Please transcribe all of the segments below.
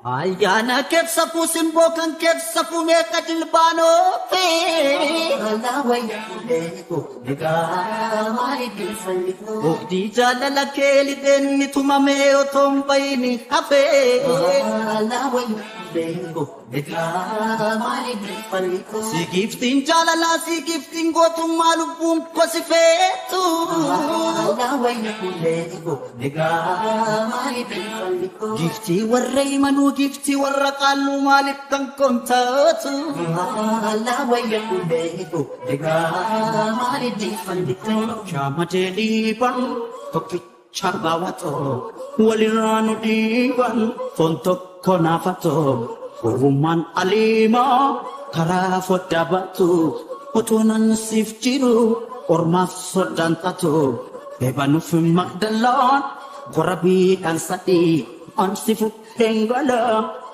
Ayana keessa fuusimboo kan keessa fumee kadilbaanoo ta'e. Alaawayya kuleeko egaa maaliif fallifu. Obdii jaalala kee lideenni tumamee otoo hin bayini hafee. Alaawayya kuleeko egaa maaliif fallifu. Si giftiin jaalalaa si giftiin gootummaa lubbuun kosi feetu. Alaawayya kuleeko egaa maaliif fallifu. Giftii warra imanuu. Gifti warra qaallu maaliif kan kontaatu. Alaawayya kuleeko egaa maaliif fallifu. Shaamatee dhiiban tokkicha baawwatoo walirraa nu dhiiban foon tokko naafatoo gowwummaan aliimaa karaa foddaa baatu otoo nan siif jiru ormaaf soddaan taatu beebanuuf magdalaan gorabii kan sadii ansifu dengala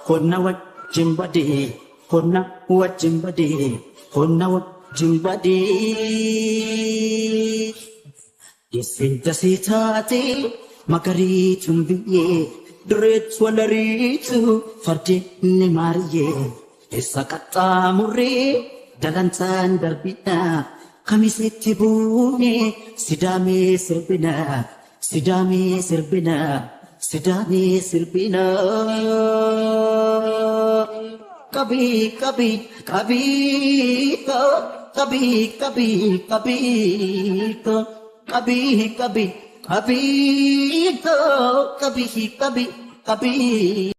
konna wajjin badee konna wajjin badee konna wajjin badee. Yesin dasii taate magariituun biyyee dureetu walariitu fardeenni maariyyee eessa qaxxaamurree dalantaan darbina kamisetti buune sidaamee sirbina sidaamee sirbina. Sidami sirbina kabi kabi kabi kabi kabi kabi kabi kabi kabi kabi kabi kabi